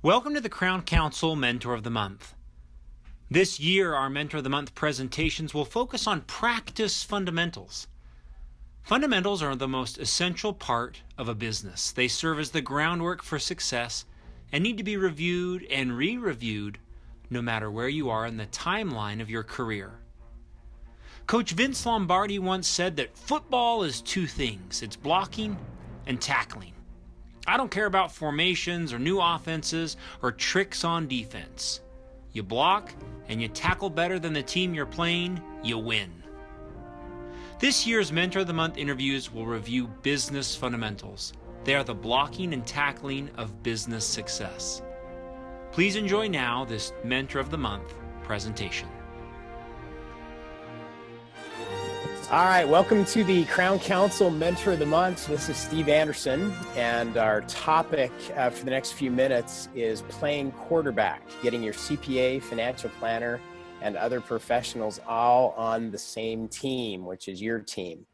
Welcome to the Crown Council Mentor of the Month. This year, our Mentor of the Month presentations will focus on practice fundamentals. Fundamentals are the most essential part of a business. They serve as the groundwork for success and need to be reviewed and re-reviewed no matter where you are in the timeline of your career. Coach Vince Lombardi once said that football is two things. It's blocking and tackling. I don't care about formations or new offenses or tricks on defense. You block and you tackle better than the team you're playing, you win. This year's Mentor of the Month interviews will review business fundamentals. They are the blocking and tackling of business success. Please enjoy now this Mentor of the Month presentation. All right, welcome to the Crown Council Mentor of the Month. This is Steve Anderson, and our topic for the next few minutes is playing quarterback, getting your CPA, financial planner, and other professionals all on the same team, which is your team.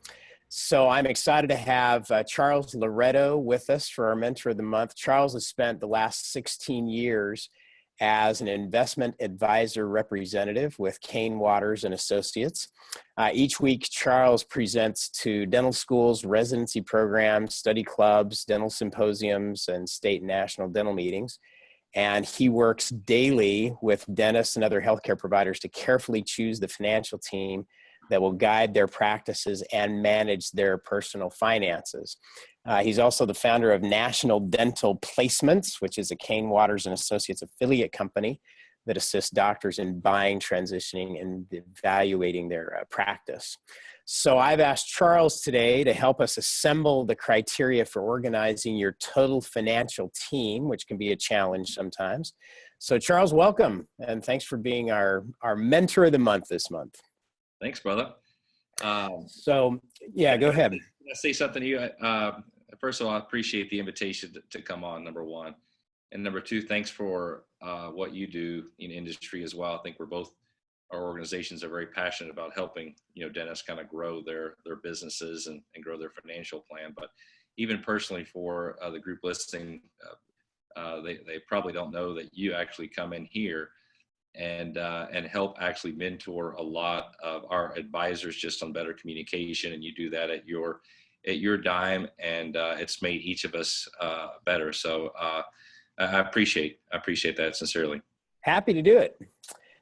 So I'm excited to have Charles Loretto with us for our Mentor of the Month. Charles has spent the last 16 years as an investment advisor representative with Kane Waters and Associates. Each week, Charles presents to dental schools, residency programs, study clubs, dental symposiums, and state and national dental meetings. And he works daily with dentists and other healthcare providers to carefully choose the financial team that will guide their practices and manage their personal finances. He's also the founder of National Dental Placements, which is a Kane Waters and Associates affiliate company that assists doctors in buying, transitioning, and evaluating their practice. So I've asked Charles today to help us assemble the criteria for organizing your total financial team, which can be a challenge sometimes. So Charles, welcome, and thanks for being our Mentor of the Month this month. Thanks, brother. Go ahead. Can I say something to you? First of all, I appreciate the invitation to come on, number one. And number two, thanks for what you do in industry as well. I think our organizations are very passionate about helping, dentists kind of grow their businesses and grow their financial plan. But even personally for the group listening, they probably don't know that you actually come in here and help actually mentor a lot of our advisors just on better communication, and you do that at your dime, and it's made each of us better. So I appreciate that sincerely. Happy to do it.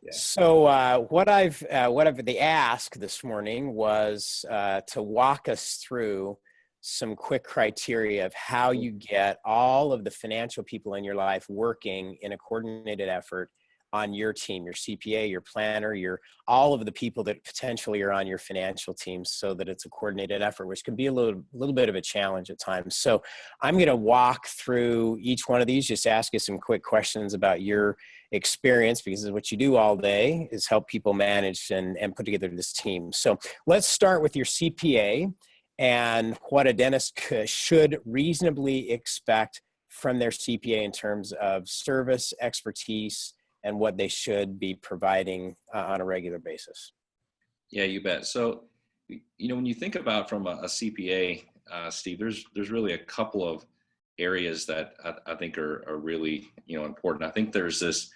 Yeah. So what I've the ask this morning was to walk us through some quick criteria of how you get all of the financial people in your life working in a coordinated effort on your team, your CPA, your planner, all of the people that potentially are on your financial team, so that it's a coordinated effort, which can be a little bit of a challenge at times. So I'm going to walk through each one of these, just ask you some quick questions about your experience, because what you do all day is help people manage and put together this team. So let's start with your CPA and what a dentist should reasonably expect from their CPA in terms of service, expertise, and what they should be providing on a regular basis. Yeah, you bet. So, when you think about from a CPA, Steve, there's really a couple of areas that I think are really, important. I think there's this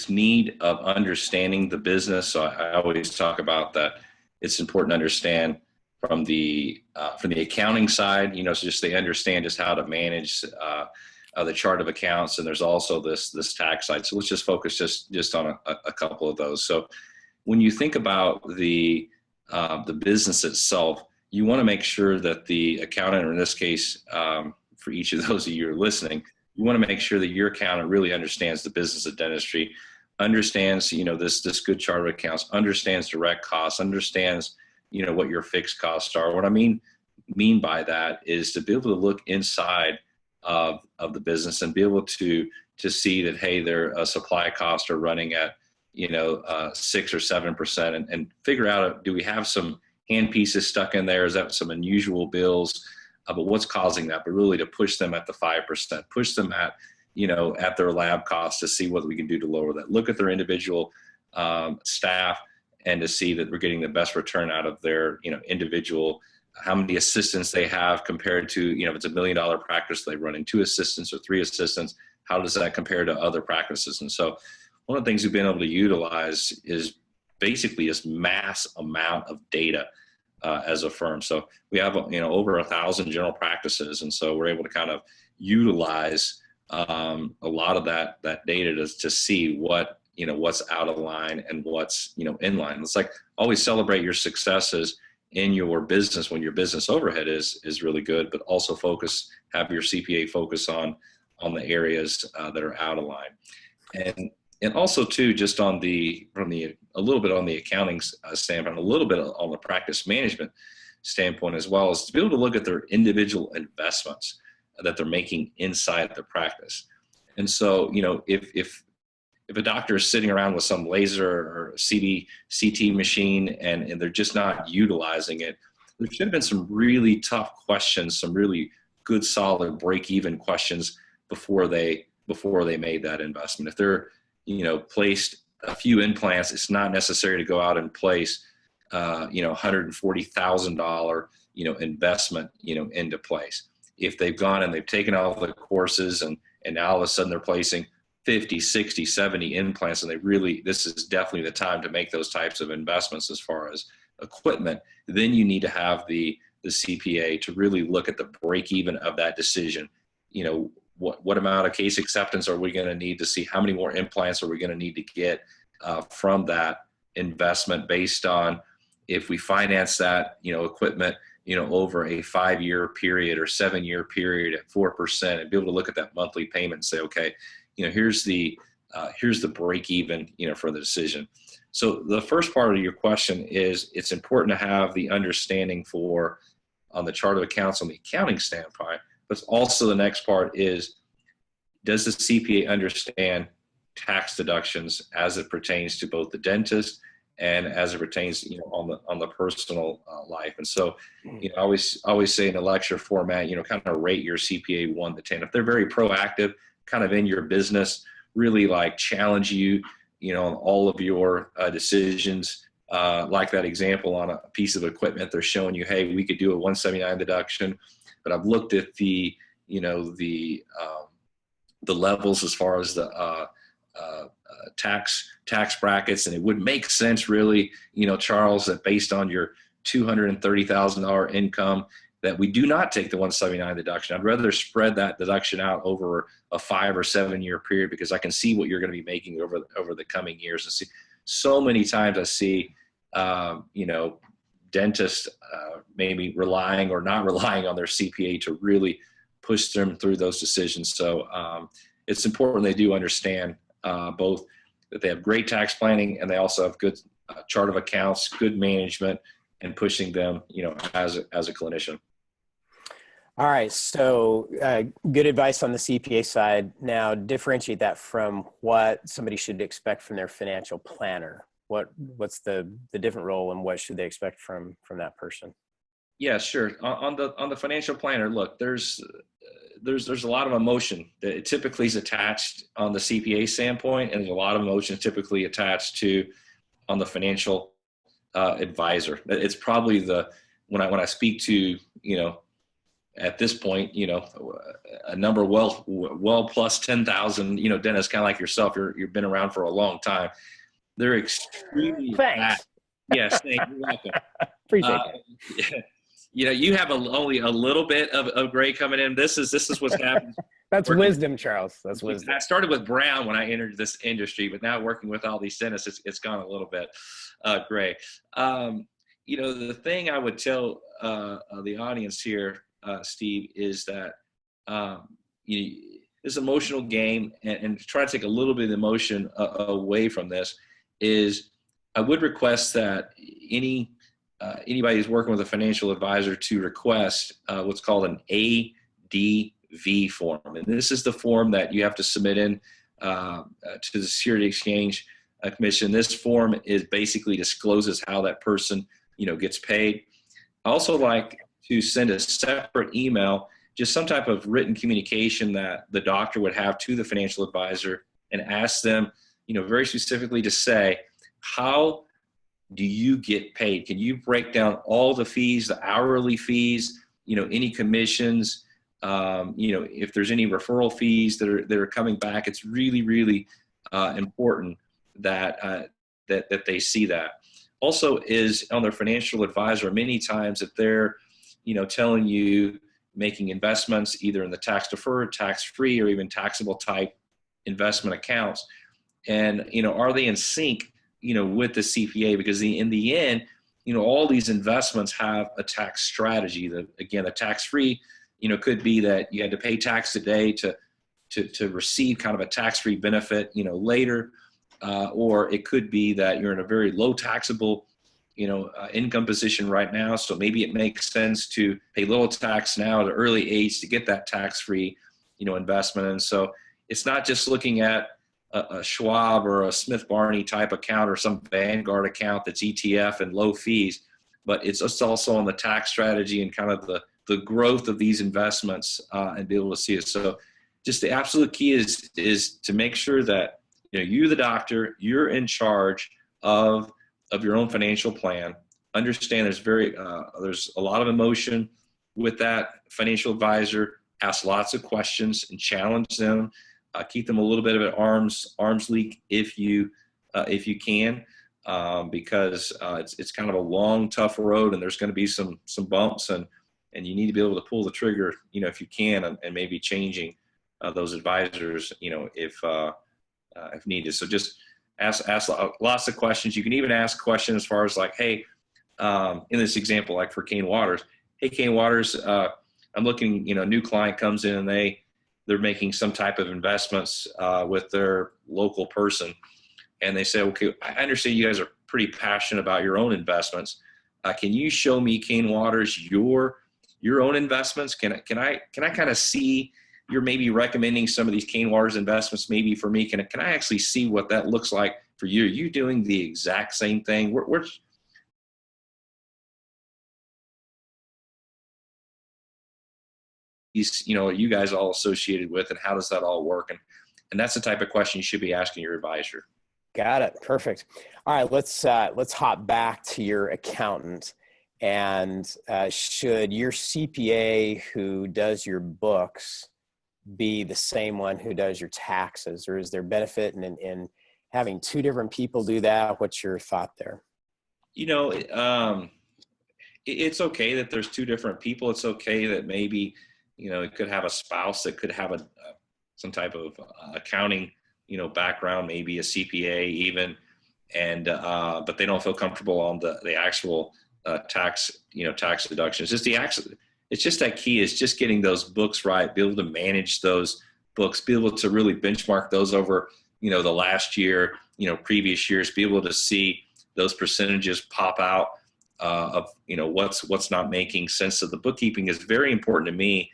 need of understanding the business. So I always talk about that. It's important to understand from the accounting side, so just they understand just how to manage the chart of accounts, and there's also this tax side. So let's just focus just on a couple of those. So when you think about the business itself, you want to make sure that the accountant, or in this case, for each of those of you who are listening, you want to make sure that your accountant really understands the business of dentistry, understands this good chart of accounts, understands direct costs, understands what your fixed costs are. What I mean by that is to be able to look inside of the business and be able to see that, hey, their supply costs are running at 6 or 7%, and figure out, do we have some hand pieces stuck in there? Is that some unusual bills? But what's causing that? But really to push them at the 5%, push them at at their lab costs to see what we can do to lower that. Look at their individual staff and to see that we're getting the best return out of their individual how many assistants they have compared to, if it's $1 million practice, they run in 2 assistants or 3 assistants. How does that compare to other practices? And so one of the things we've been able to utilize is basically this mass amount of data as a firm. So we have, over 1,000 general practices. And so we're able to kind of utilize a lot of that data to see what's out of line and what's, in line. It's like always celebrate your successes in your business when your business overhead is really good, but also have your CPA focus on the areas that are out of line. And also too, just a little bit on the accounting standpoint, a little bit on the practice management standpoint as well, is to be able to look at their individual investments that they're making inside the practice. And so, if a doctor is sitting around with some laser or CT machine and they're just not utilizing it, there should have been some really tough questions, some really good, solid break-even questions before they made that investment. If they're, placed a few implants, it's not necessary to go out and place, $140,000, investment, into place. If they've gone and they've taken all the courses and now all of a sudden they're placing 50, 60, 70 implants, and this is definitely the time to make those types of investments as far as equipment, then you need to have the CPA to really look at the break even of that decision. What amount of case acceptance are we going to need to see? How many more implants are we going to need to get from that investment, based on if we finance that, equipment, over a 5-year period or 7-year period at 4%, and be able to look at that monthly payment and say, okay, here's the break even, for the decision. So the first part of your question is, it's important to have the understanding on the chart of accounts on the accounting standpoint, but also the next part is, does the CPA understand tax deductions as it pertains to both the dentist and as it pertains, on the personal life? And so, I always say in a lecture format, kind of rate your CPA 1 to 10. If they're very proactive, kind of in your business, really like challenge you, on all of your decisions, like that example on a piece of equipment, they're showing you, hey, we could do a 179 deduction, but I've looked at the levels as far as the tax brackets, and it would make sense really, Charles, that based on your $230,000 income, that we do not take the 179 deduction. I'd rather spread that deduction out over a 5 or 7 year period, because I can see what you're going to be making over the coming years. And see, so many times I see, dentists maybe relying or not relying on their CPA to really push them through those decisions. So it's important they do understand both that they have great tax planning, and they also have good chart of accounts, good management, and pushing them, as a clinician. All right. So good advice on the CPA side. Now differentiate that from what somebody should expect from their financial planner. What's the different role, and what should they expect from that person? Yeah, sure. On the financial planner, look, there's a lot of emotion that typically is attached on the CPA standpoint, and there's a lot of emotion typically attached to on the financial advisor. It's probably when I speak to, at this point, a number well plus 10,000, dentists, kind of like yourself, you've been around for a long time. They're extremely Thanks. Yes, thank you. You're welcome. Appreciate that. You have only a little bit of gray coming in. This is what's happened. That's wisdom, Charles. That's wisdom. I started with brown when I entered this industry, but now working with all these dentists, it's gone a little bit gray. The thing I would tell the audience here, Steve, is that this emotional game, and to try to take a little bit of the emotion away from this, is I would request that anybody who's working with a financial advisor to request what's called an ADV form. And this is the form that you have to submit in to the Security Exchange Commission. This form basically discloses how that person, gets paid. I also like to send a separate email, just some type of written communication that the doctor would have to the financial advisor, and ask them, very specifically to say how do you get paid? Can you break down all the fees, the hourly fees, any commissions, if there's any referral fees that are coming back? It's really, really important that that they see that. Also, is on their financial advisor many times that they're telling you making investments either in the tax deferred, tax free, or even taxable type investment accounts, and are they in sync with the CPA? Because in the end, all these investments have a tax strategy. Again, a tax free could be that you had to pay tax today to receive kind of a tax free benefit later, or it could be that you're in a very low taxable income position right now, so maybe it makes sense to pay little tax now at an early age to get that tax free investment. And so it's not just looking at a Schwab or a Smith Barney type account or some Vanguard account that's ETF and low fees, but it's also on the tax strategy and kind of the growth of these investments and be able to see it. So just the absolute key is to make sure that you, the doctor, you're in charge of your own financial plan. Understand there's a lot of emotion with that financial advisor. Ask lots of questions and challenge them. Keep them a little bit of an arm's length if you can, because it's kind of a long, tough road, and there's going to be some bumps, and you need to be able to pull the trigger, if you can, and maybe changing those advisors, if needed. So just ask lots of questions. You can even ask questions as far as like, hey, in this example, like for Kane Waters, hey, Kane Waters, I'm looking, a new client comes in and they're making some type of investments with their local person. And they say, okay, I understand you guys are pretty passionate about your own investments. Can you show me, Kane Waters, your own investments? Can I kind of see you're maybe recommending some of these Kane Waters investments maybe for me? Can I actually see what that looks like for you? Are you doing the exact same thing? We're are you guys all associated with, and how does that all work? And that's the type of question you should be asking your advisor. Got it. Perfect. All right, let's hop back to your accountant. And should your CPA who does your books be the same one who does your taxes, or is there benefit in having two different people do that? What's your thought there? It's okay that there's two different people. It's okay that maybe it could have a spouse that could have some type of accounting background, maybe a CPA even, and but they don't feel comfortable on the actual tax deductions. It's just that key is just getting those books right, be able to manage those books, be able to really benchmark those over the last year, previous years, be able to see those percentages pop out of what's not making sense. So the bookkeeping is very important to me,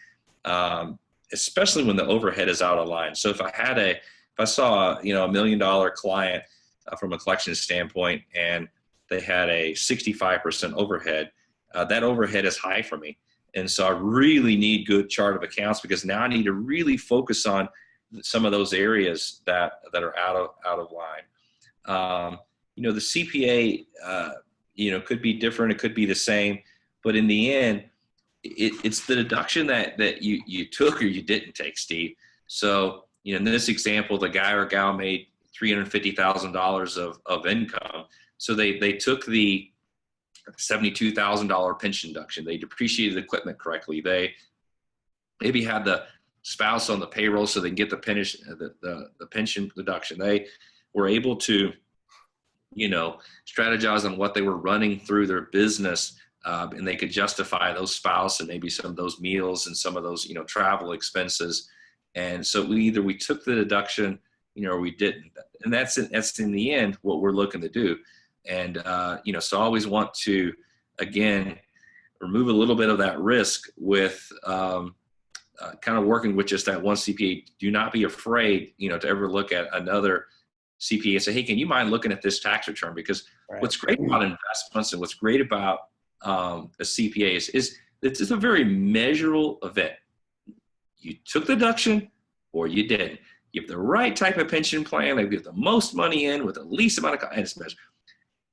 especially when the overhead is out of line. So if I saw $1 million client from a collection standpoint, and they had a 65% overhead, that overhead is high for me. And so I really need good chart of accounts, because now I need to really focus on some of those areas that are out of line. The CPA, could be different. It could be the same, but in the end, it's the deduction that you took or you didn't take, Steve. So, in this example, the guy or gal made $350,000 of income. So they took the $72,000 pension deduction. They depreciated the equipment correctly. They maybe had the spouse on the payroll so they can get the pension deduction. They were able to, strategize on what they were running through their business, and they could justify those spouse and maybe some of those meals and some of those, travel expenses. And so we took the deduction, or we didn't. And that's in the end what we're looking to do. And, so I always want to, again, remove a little bit of that risk with kind of working with just that one CPA. Do not be afraid, to ever look at another CPA and say, hey, can you mind looking at this tax return? Because What's great about investments and what's great about a CPA is it's a very measurable event. You took the deduction or you didn't. You have the right type of pension plan. They get the most money in with the least amount of, and it's measured.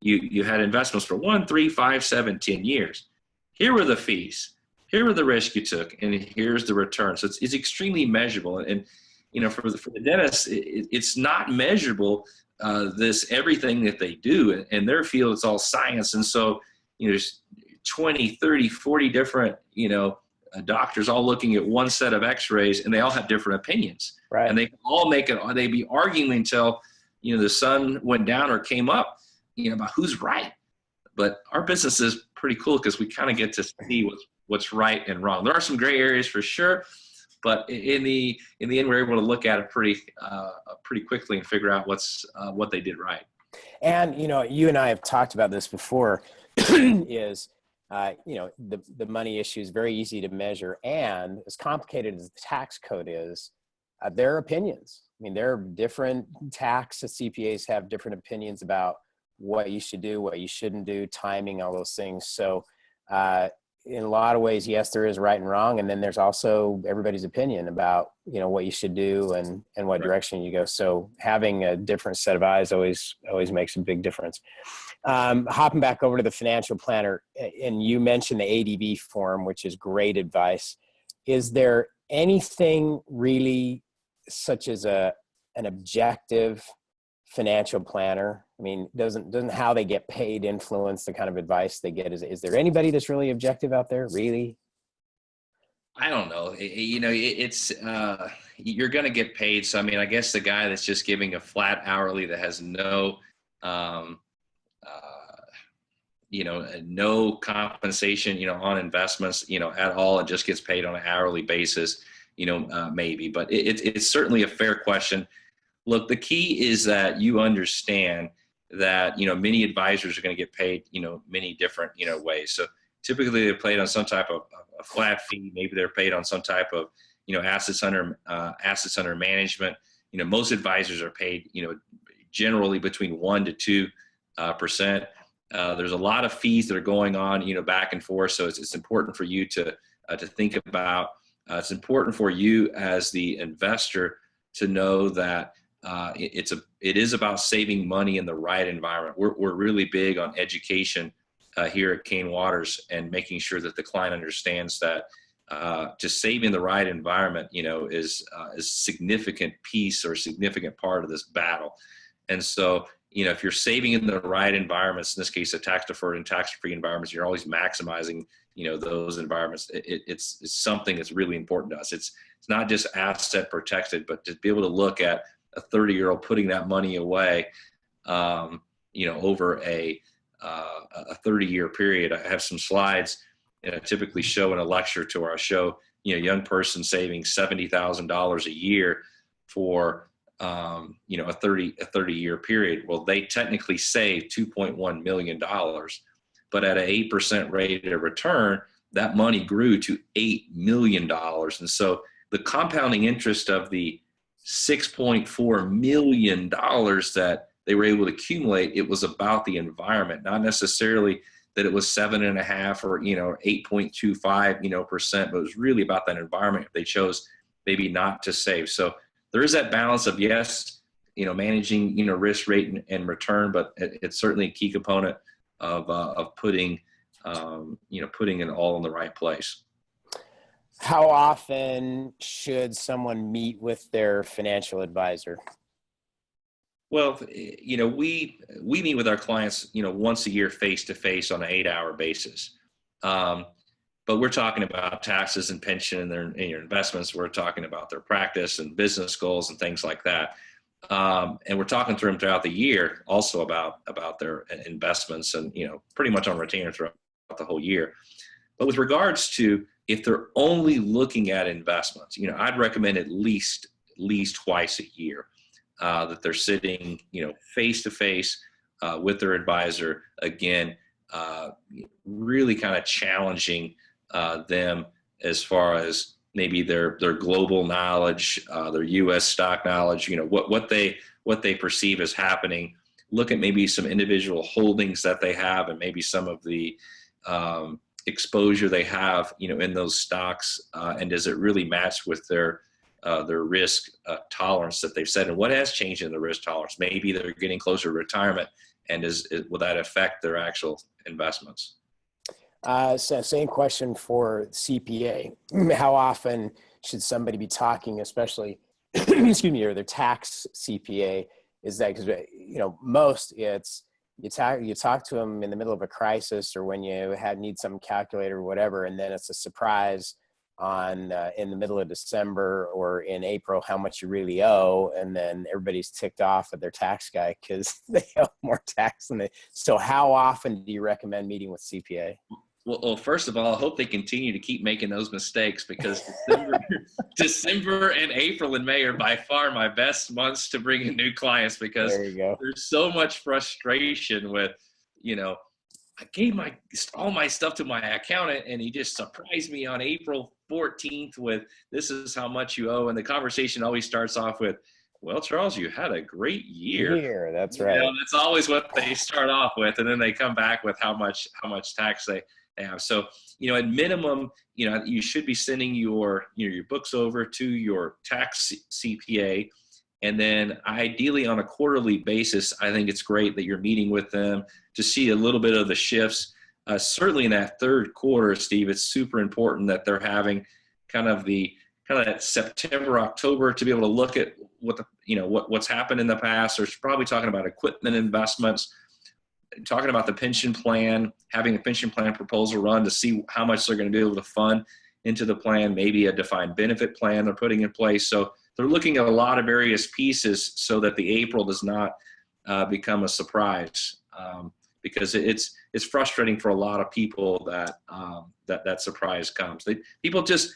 you had investments for 1, 3, 5, 7, 10 years. Here were the fees. Here were the risk you took, and here's the return. So it's extremely measurable. And for the dentist, it's not measurable. This everything that they do in their field, it's all science. And so there's 20, 30, 40 different doctors all looking at one set of X-rays, and they all have different opinions. Right. And they all they'd be arguing until the sun went down or came up, about who's right. But our business is pretty cool because we kind of get to see what's right and wrong. There are some gray areas for sure, but in the end, we're able to look at it pretty quickly and figure out what they did right. And you and I have talked about this before. Is the money issue is very easy to measure, and as complicated as the tax code is, there are opinions. I mean, there are different tax CPAs have different opinions about what you should do, what you shouldn't do, timing, all those things. So in a lot of ways, yes, there is right and wrong. And then there's also everybody's opinion about, what you should do and what direction you go. So having a different set of eyes always makes a big difference. Hopping back over to the financial planner, and you mentioned the ADV form, which is great advice. Is there anything really such as an objective financial planner? I mean, doesn't how they get paid influence the kind of advice they get? Is there anybody that's really objective out there, really? I don't know. It's you're going to get paid. So, I mean, I guess the guy that's just giving a flat hourly that has no compensation, on investments, at all, and just gets paid on an hourly basis, maybe. But it's certainly a fair question. Look, the key is that you understand that, many advisors are going to get paid, many different, ways. So typically they're paid on some type of a flat fee. Maybe they're paid on some type of, assets under management. Most advisors are paid, generally between 1% to 2%. There's a lot of fees that are going on, back and forth. So it's important for you to think about. It's important for you as the investor to know that it is about saving money in the right environment. We're really big on education here at Kane Waters, and making sure that the client understands that just saving the right environment, is a significant piece or significant part of this battle. And so, if you're saving in the right environments, in this case, a tax deferred and tax free environments, you're always maximizing, those environments. It's something that's really important to us. It's not just asset protected, but to be able to look at a 30-year-old putting that money away, over a 30-year period. I have some slides, typically show in a lecture to our show, young person saving $70,000 a year for, a 30-year period. Well, they technically save $2.1 million, but at an 8% rate of return, that money grew to $8 million. And so the compounding interest of the $6.4 million that they were able to accumulate, it was about the environment, not necessarily that it was 7.5 or 8.25 percent, but it was really about that environment if they chose maybe not to save. So there is that balance of, yes, managing risk rate and return, but it's certainly a key component of putting it all in the right place. How often should someone meet with their financial advisor? Well, we meet with our clients, once a year face-to-face on an 8-hour basis. But we're talking about taxes and pension and your investments. We're talking about their practice and business goals and things like that. And we're talking to them throughout the year also about their investments and, pretty much on retainer throughout the whole year. But with regards to if they're only looking at investments, I'd recommend at least twice a year that they're sitting, face to face with their advisor. Again, really kind of challenging them as far as maybe their global knowledge, their U.S. stock knowledge. What they perceive as happening. Look at maybe some individual holdings that they have, and maybe some of the exposure they have, in those stocks, and does it really match with their risk tolerance that they've set, and what has changed in the risk tolerance? Maybe they're getting closer to retirement and will that affect their actual investments? So same question for CPA. How often should somebody be talking, especially, excuse me, or their tax CPA? Is that because, most it's you talk to them in the middle of a crisis or when you need some calculator or whatever, and then it's a surprise on in the middle of December or in April how much you really owe, and then everybody's ticked off at their tax guy because they owe more tax than they. So how often do you recommend meeting with CPA? Well, first of all, I hope they continue to keep making those mistakes, because December and April and May are by far my best months to bring in new clients, because there's so much frustration with, I gave all my stuff to my accountant and he just surprised me on April 14th with, this is how much you owe. And the conversation always starts off with, well, Charles, you had a great year. That's right. That's always what they start off with. And then they come back with how much tax they have. So, at minimum, you should be sending your books over to your tax CPA. And then ideally on a quarterly basis, I think it's great that you're meeting with them to see a little bit of the shifts. Certainly in that third quarter, Steve, it's super important that they're having kind of that September, October to be able to look at what's happened in the past. There's probably talking about equipment investments, talking about the pension plan, having a pension plan proposal run to see how much they're going to be able to fund into the plan, maybe a defined benefit plan they're putting in place. So they're looking at a lot of various pieces so that the April does not become a surprise, because it's frustrating for a lot of people that surprise comes. People just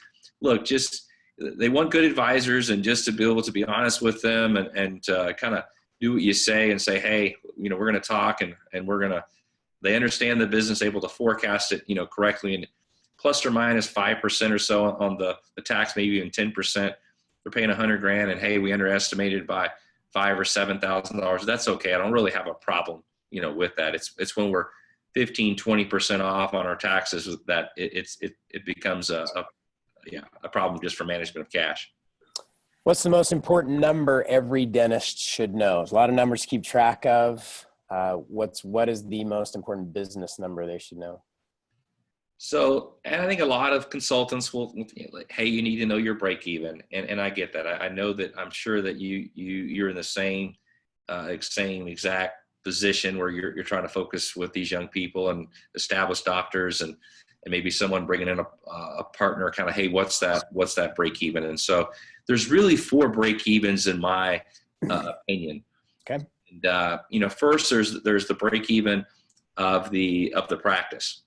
they want good advisors, and just to be able to be honest with them and kind of do what you say and say, hey, we're going to talk and they understand the business, able to forecast it, correctly, and plus or minus 5% or so on the tax, maybe even 10%. They're paying $100,000 and hey, we underestimated by $5,000 or $7,000. That's okay. I don't really have a problem, with that. It's when we're 15, 20% off on our taxes that it becomes a problem just for management of cash. What's the most important number every dentist should know? There's a lot of numbers to keep track of. What is the most important business number they should know? So, and I think a lot of consultants will, like, hey, you need to know your break even. And I get that. I know that. I'm sure that you're in the same exact position where you're trying to focus with these young people and established doctors and maybe someone bringing in a partner, kind of, hey, what's that break even? And so there's really 4 break evens in my opinion. Okay. And, first there's the break even of the practice.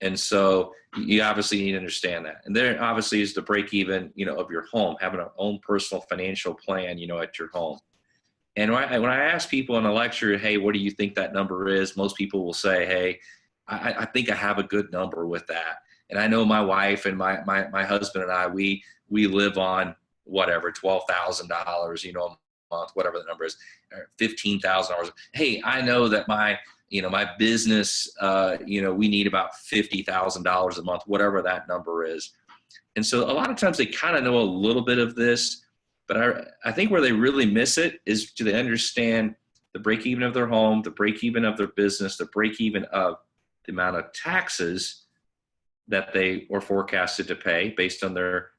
And so you obviously need to understand that. And there obviously is the break even, of your home, having an own personal financial plan, at your home. And when I ask people in a lecture, hey, what do you think that number is? Most people will say, hey, I think I have a good number with that. And I know my wife and my husband and I, we live on whatever, $12,000, a month, whatever the number is, or $15,000. Hey, I know that my business, we need about $50,000 a month, whatever that number is. And so a lot of times they kind of know a little bit of this, but I think where they really miss it is, do they understand the break even of their home, the break even of their business, the break even of the amount of taxes that they were forecasted to pay based on their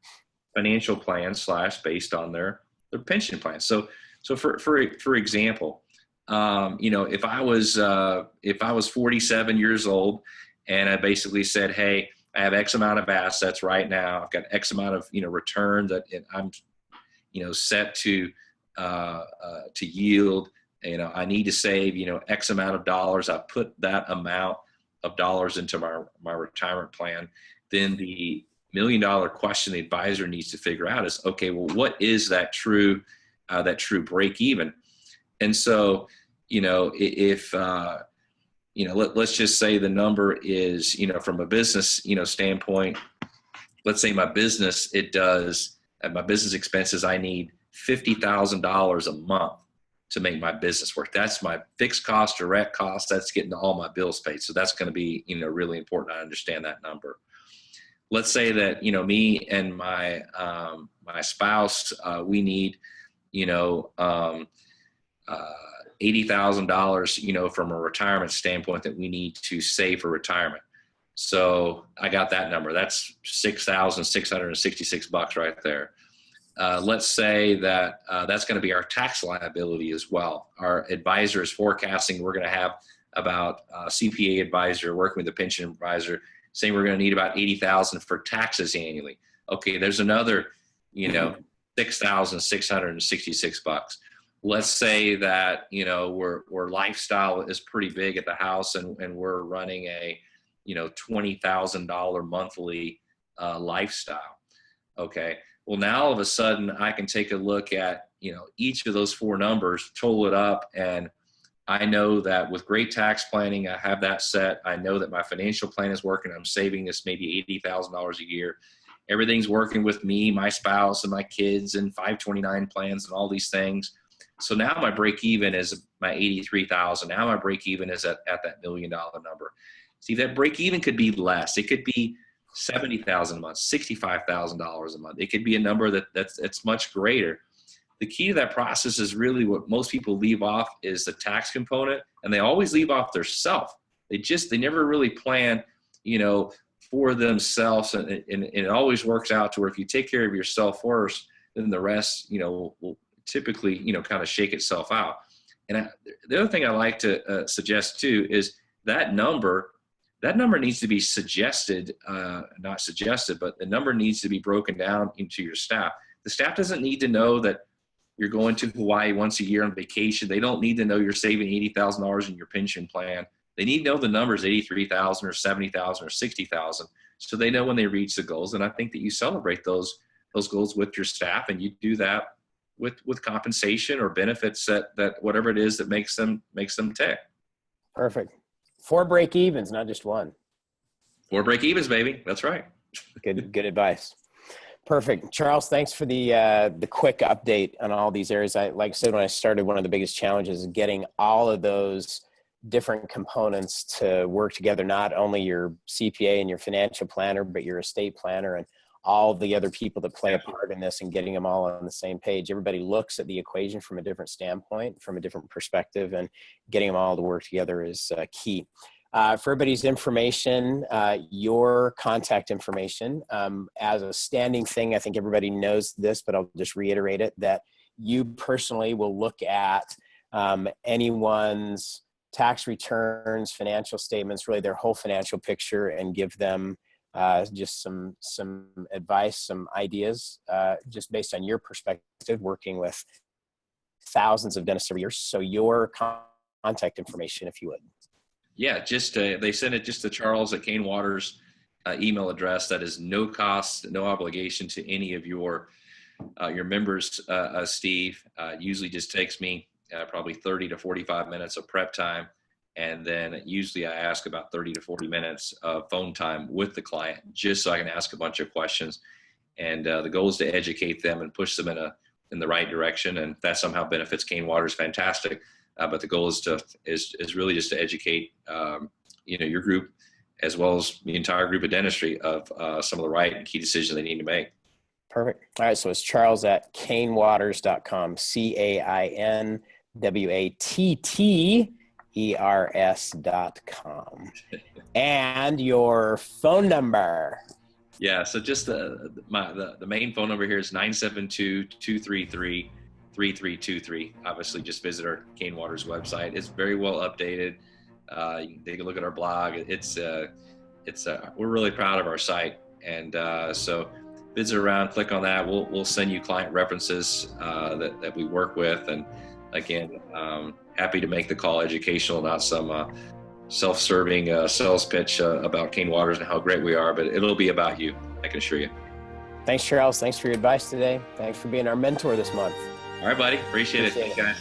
financial plan / based on their pension plan. So for example, if I was 47 years old and I basically said, hey, I have X amount of assets right now, I've got X amount of, return that I'm, set to yield, I need to save, X amount of dollars. I put that amount of dollars into my retirement plan. Then the $1 million question the advisor needs to figure out is, okay, well, what is that true break even? And so, if, let's just say the number is, from a business, standpoint, let's say my business, at my business expenses, I need $50,000 a month to make my business work. That's my fixed cost, direct cost. That's getting all my bills paid. So that's going to be, really important. I understand that number. Let's say that, me and my $80,000, from a retirement standpoint that we need to save for retirement. So I got that number. That's $6,666 right there. Let's say that that's going to be our tax liability as well. Our advisor is forecasting we're going to have about CPA advisor working with a pension advisor saying we're going to need about $80,000 for taxes annually. Okay, there's another, $6,666. Let's say that, we're lifestyle is pretty big at the house and we're running a, $20,000 monthly lifestyle. Okay. Well, now all of a sudden I can take a look at, each of those four numbers, total it up. And I know that with great tax planning, I have that set. I know that my financial plan is working. I'm saving this maybe $80,000 a year. Everything's working with me, my spouse, and my kids, and 529 plans and all these things. So now my break even is my 83,000. Now my break even is at that $1 million number. See, that break even could be less. It could be $70,000 a month, $65,000 a month. It could be a number that's much greater. The key to that process is really what most people leave off is the tax component, and they always leave off their self. They never really plan, for themselves, and it always works out to where if you take care of yourself first, then the rest, will typically, kind of shake itself out. And the other thing I like to suggest too is that number needs to be suggested, not suggested, but the number needs to be broken down into your staff. The staff doesn't need to know that you're going to Hawaii once a year on vacation. They don't need to know you're saving $80,000 in your pension plan. They need to know the numbers, 83,000 or 70,000 or 60,000, so they know when they reach the goals. And I think that you celebrate those goals with your staff, and you do that with compensation or benefits that whatever it is that makes them tick. Perfect. 4 break evens, not just 1. 4 break evens, baby. That's right. Good advice. Perfect. Charles, thanks for the quick update on all these areas. Like I said, when I started, one of the biggest challenges is getting all of those different components to work together, not only your CPA and your financial planner, but your estate planner and all the other people that play a part in this, and getting them all on the same page. Everybody looks at the equation from a different standpoint, from a different perspective, and getting them all to work together is key. For everybody's information, your contact information, as a standing thing, I think everybody knows this, but I'll just reiterate it, that you personally will look at anyone's tax returns, financial statements, really their whole financial picture, and give them just some advice, some ideas, just based on your perspective, working with thousands of dentists every year. So your contact information, if you would. Yeah, just they send it just to Charles at Kane Waters email address. That is no cost, no obligation to any of your members, Steve. Usually just takes me probably 30 to 45 minutes of prep time. And then usually I ask about 30 to 40 minutes of phone time with the client, just so I can ask a bunch of questions. And the goal is to educate them and push them in the right direction. And if that somehow benefits Kane Waters, fantastic. But the goal is really just to educate, your group, as well as the entire group of dentistry, of some of the right and key decisions they need to make. Perfect. All right. So it's Charles at canewaters.com, CAINWATTERS.com. And your phone number. Yeah. So just the main phone number here is 972-233-3323. Obviously, just visit our Kane Waters website. It's very well updated. You can take a look at our blog. We're really proud of our site. And so visit around, click on that. We'll send you client references that we work with. And again, happy to make the call educational, not some self-serving sales pitch about Kane Waters and how great we are, but it'll be about you, I can assure you. Thanks, Charles. Thanks for your advice today. Thanks for being our mentor this month. All right, buddy. Appreciate it. Thanks, guys.